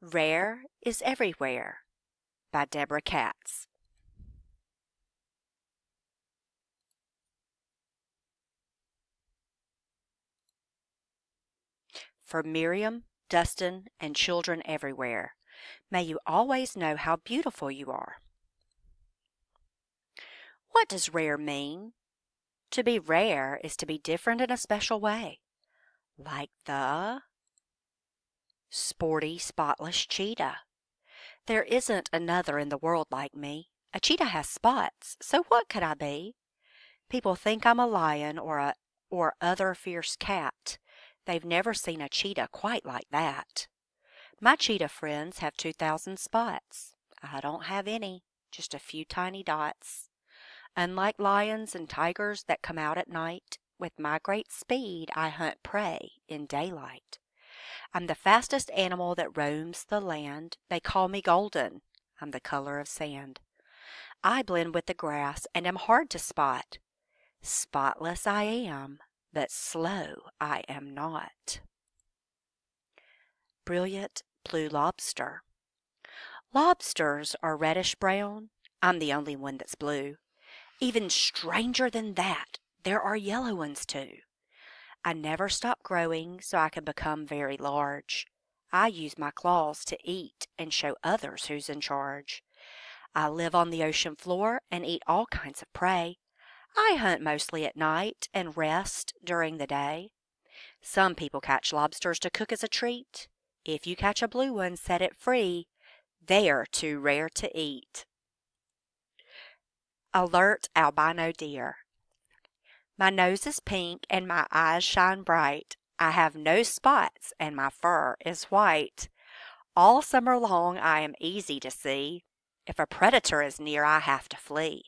Rare is Everywhere by Deborah Katz. For Miriam, Dustin, and children everywhere, may you always know how beautiful you are. What does rare mean? To be rare is to be different in a special way, like the sporty, spotless cheetah. There isn't another in the world like me. A cheetah has spots, so what could I be? People think I'm a lion or other fierce cat. They've never seen a cheetah quite like that. My cheetah friends have 2,000 spots. I don't have any, just a few tiny dots. Unlike lions and tigers that come out at night, with my great speed I hunt prey in daylight. I'm the fastest animal that roams the land. They call me golden. I'm the color of sand. I blend with the grass and am hard to spot. Spotless I am, but slow I am not. Brilliant blue lobster. Lobsters are reddish brown. I'm the only one that's blue. Even stranger than that, there are yellow ones too. I never stop growing so I can become very large. I use my claws to eat and show others who's in charge. I live on the ocean floor and eat all kinds of prey. I hunt mostly at night and rest during the day. Some people catch lobsters to cook as a treat. If you catch a blue one, set it free. They're too rare to eat. Alert albino deer. My nose is pink and my eyes shine bright. I have no spots and my fur is white. All summer long I am easy to see. If a predator is near, I have to flee.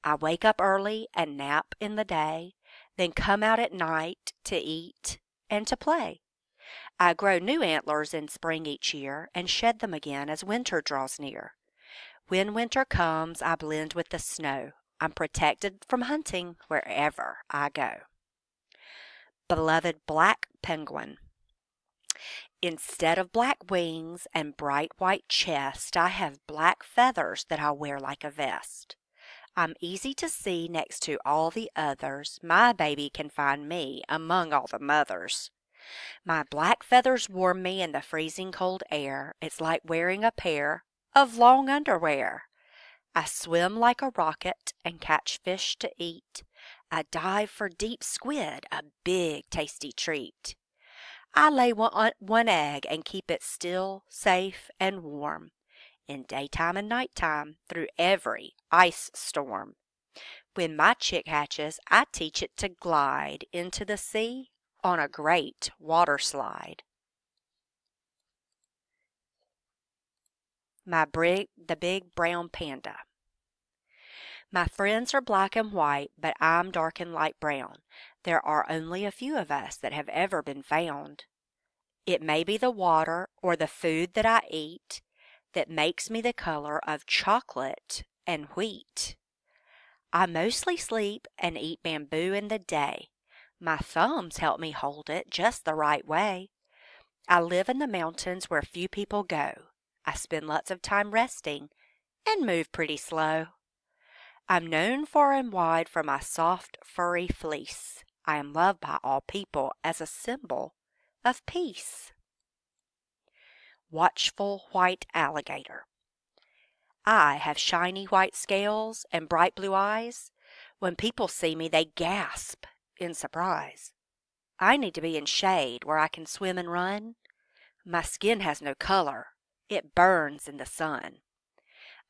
I wake up early and nap in the day, then come out at night to eat and to play. I grow new antlers in spring each year and shed them again as winter draws near. When winter comes, I blend with the snow. I'm protected from hunting wherever I go. Beloved black penguin. Instead of black wings and bright white chest, I have black feathers that I wear like a vest. I'm easy to see next to all the others. My baby can find me among all the mothers. My black feathers warm me in the freezing cold air. It's like wearing a pair of long underwear. I swim like a rocket and catch fish to eat. I dive for deep squid, a big tasty treat. I lay one egg and keep it still, safe, and warm in daytime and nighttime through every ice storm. When my chick hatches, I teach it to glide into the sea on a great water slide. The big brown panda. My friends are black and white, but I'm dark and light brown. There are only a few of us that have ever been found. It may be the water or the food that I eat that makes me the color of chocolate and wheat. I mostly sleep and eat bamboo in the day. My thumbs help me hold it just the right way. I live in the mountains where few people go. I spend lots of time resting and move pretty slow. I'm known far and wide for my soft, furry fleece. I am loved by all people as a symbol of peace. Watchful white alligator. I have shiny white scales and bright blue eyes. When people see me, they gasp in surprise. I need to be in shade where I can swim and run. My skin has no color. It burns in the sun.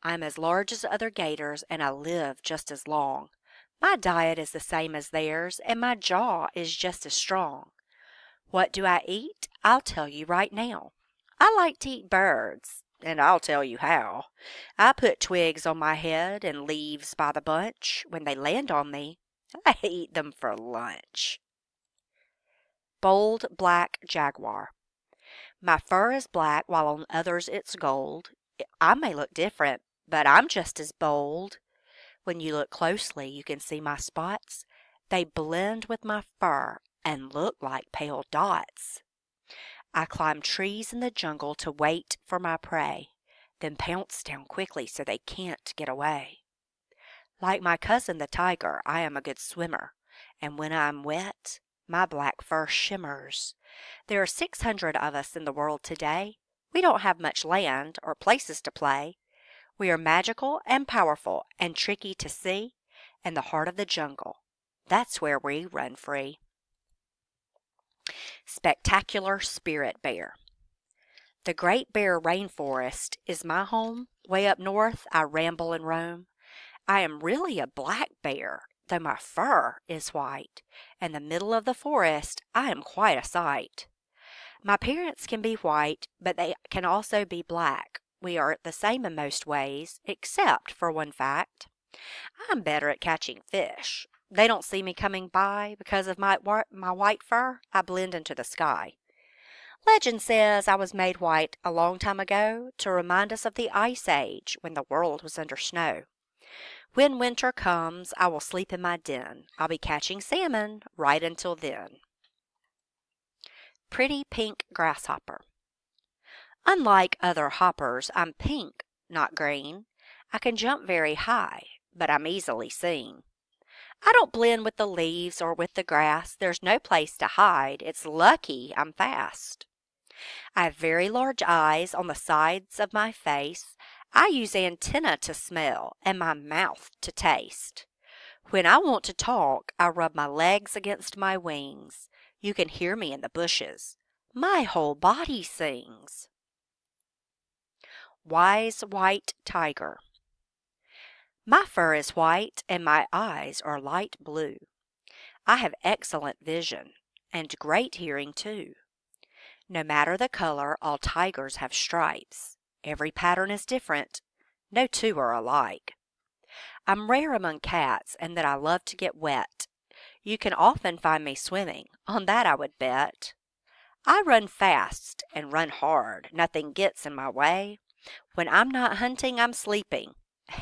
I'm as large as other gators and I live just as long. My diet is the same as theirs and my jaw is just as strong. What do I eat? I'll tell you right now. I like to eat birds, and I'll tell you how. I put twigs on my head and leaves by the bunch. When they land on me, I eat them for lunch. Bold black jaguar. My fur is black while on others it's gold. I may look different, but I'm just as bold. When you look closely, you can see my spots. They blend with my fur and look like pale dots. I climb trees in the jungle to wait for my prey, then pounce down quickly so they can't get away. Like my cousin the tiger, I am a good swimmer, and when I'm wet, my black fur shimmers. There are 600 of us in the world today. We don't have much land or places to play. We are magical and powerful and tricky to see, in the heart of the jungle. That's where we run free. Spectacular Spirit Bear. The Great Bear Rainforest is my home. Way up north, I ramble and roam. I am really a black bear, though my fur is white. In the middle of the forest, I am quite a sight. My parents can be white, but they can also be black. We are the same in most ways, except for one fact. I'm better at catching fish. They don't see me coming by because of my white fur. I blend into the sky. Legend says I was made white a long time ago to remind us of the Ice Age when the world was under snow. When winter comes, I will sleep in my den. I'll be catching salmon right until then. Pretty Pink Grasshopper. Unlike other hoppers, I'm pink, not green. I can jump very high, but I'm easily seen. I don't blend with the leaves or with the grass. There's no place to hide. It's lucky I'm fast. I have very large eyes on the sides of my face. I use antennae to smell and my mouth to taste. When I want to talk, I rub my legs against my wings. You can hear me in the bushes. My whole body sings. Wise White Tiger. My fur is white and my eyes are light blue. I have excellent vision and great hearing too. No matter the color, all tigers have stripes. Every pattern is different. No two are alike. I'm rare among cats and that I love to get wet. You can often find me swimming. On that I would bet. I run fast and run hard. Nothing gets in my way. When I'm not hunting, I'm sleeping.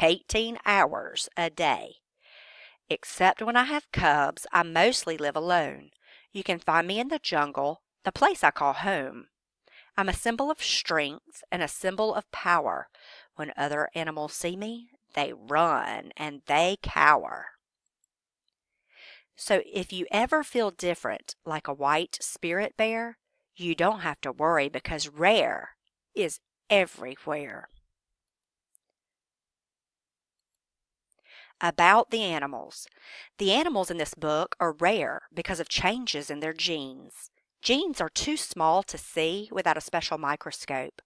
18 hours a day. Except when I have cubs, I mostly live alone. You can find me in the jungle, the place I call home. I'm a symbol of strength and a symbol of power. When other animals see me, they run and they cower. So if you ever feel different, like a white spirit bear, you don't have to worry because rare is everywhere. About the animals. The animals in this book are rare because of changes in their genes. Genes are too small to see without a special microscope,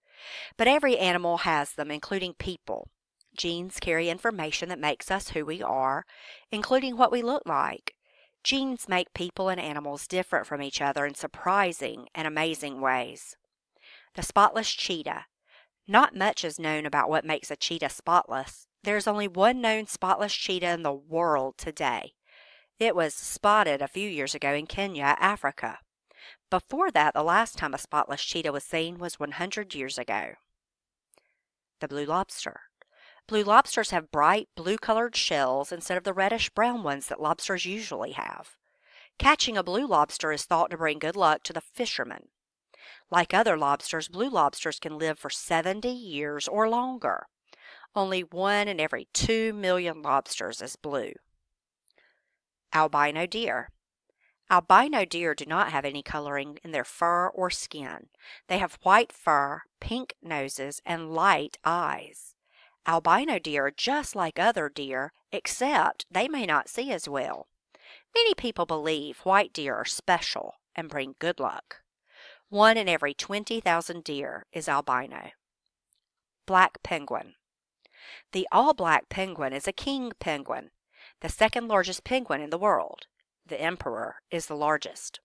but every animal has them, including people. Genes carry information that makes us who we are, including what we look like. Genes make people and animals different from each other in surprising and amazing ways. The spotless cheetah. Not much is known about what makes a cheetah spotless. There's only one known spotless cheetah in the world today. It was spotted a few years ago in Kenya, Africa. Before that, the last time a spotless cheetah was seen was 100 years ago. The blue lobster. Blue lobsters have bright blue-colored shells instead of the reddish-brown ones that lobsters usually have. Catching a blue lobster is thought to bring good luck to the fisherman. Like other lobsters, blue lobsters can live for 70 years or longer. Only 1 in every 2 million lobsters is blue. Albino deer. Albino deer do not have any coloring in their fur or skin. They have white fur, pink noses, and light eyes. Albino deer are just like other deer, except they may not see as well. Many people believe white deer are special and bring good luck. 1 in every 20,000 deer is albino. Black penguin. The all-black penguin is a king penguin, the second largest penguin in the world. The emperor is the largest.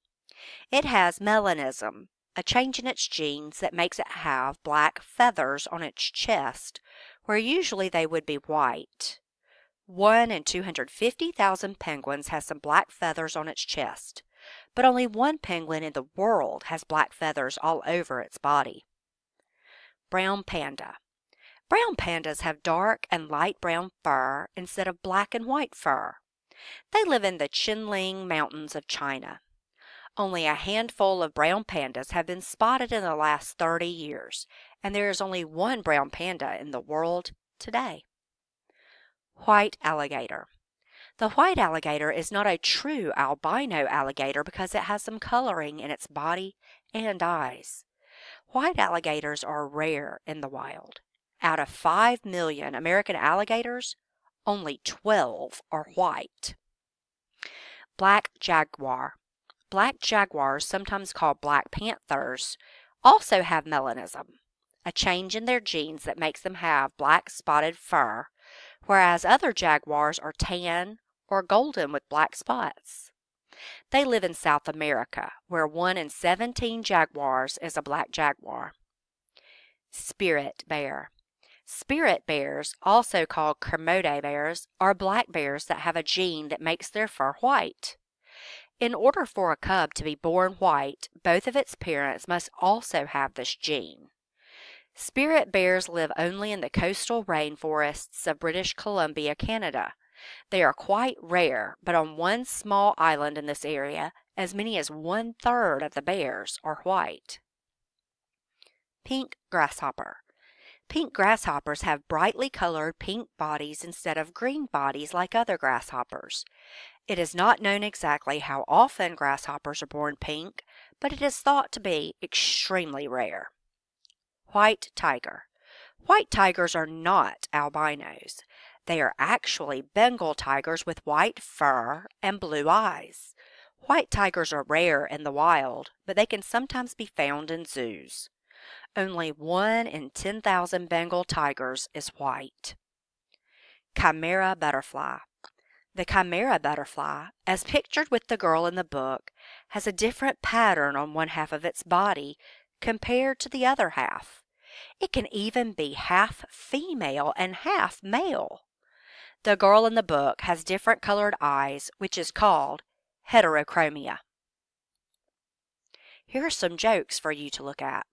It has melanism, a change in its genes that makes it have black feathers on its chest, where usually they would be white. 1 in 250,000 penguins has some black feathers on its chest, but only one penguin in the world has black feathers all over its body. Brown panda. Brown pandas have dark and light brown fur instead of black and white fur. They live in the Qinling Mountains of China. Only a handful of brown pandas have been spotted in the last 30 years, and there is only one brown panda in the world today. White alligator. The white alligator is not a true albino alligator because it has some coloring in its body and eyes. White alligators are rare in the wild. Out of 5 million American alligators, only 12 are white. Black jaguar. Black jaguars, sometimes called black panthers, also have melanism, a change in their genes that makes them have black spotted fur, whereas other jaguars are tan or golden with black spots. They live in South America, where 1 in 17 jaguars is a black jaguar. Spirit bear. Spirit bears, also called Kermode bears, are black bears that have a gene that makes their fur white. In order for a cub to be born white, both of its parents must also have this gene. Spirit bears live only in the coastal rainforests of British Columbia, Canada. They are quite rare, but on one small island in this area, as many as 1/3 of the bears are white. Pink grasshopper. Pink grasshoppers have brightly colored pink bodies instead of green bodies like other grasshoppers. It is not known exactly how often grasshoppers are born pink, but it is thought to be extremely rare. White tiger. White tigers are not albinos. They are actually Bengal tigers with white fur and blue eyes. White tigers are rare in the wild, but they can sometimes be found in zoos. Only 1 in 10,000 Bengal tigers is white. Chimera butterfly. The chimera butterfly, as pictured with the girl in the book, has a different pattern on one half of its body compared to the other half. It can even be half female and half male. The girl in the book has different colored eyes, which is called heterochromia. Here are some jokes for you to look at.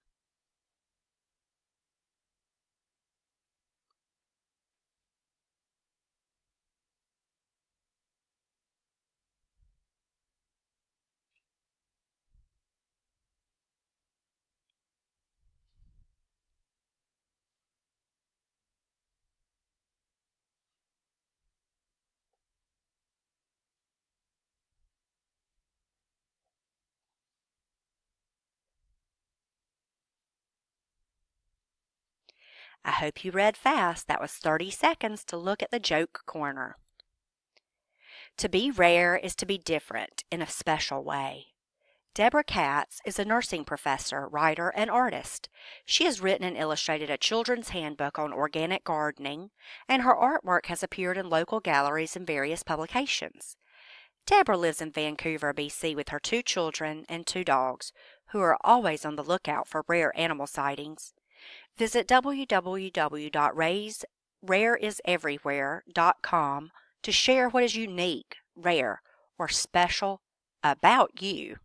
I hope you read fast. That was 30 seconds to look at the joke corner. To be rare is to be different in a special way. Deborah Katz is a nursing professor, writer, and artist. She has written and illustrated a children's handbook on organic gardening, and her artwork has appeared in local galleries and various publications. Deborah lives in Vancouver, BC with her 2 children and 2 dogs, who are always on the lookout for rare animal sightings. Visit www.rareiseverywhere.com to share what is unique, rare, or special about you.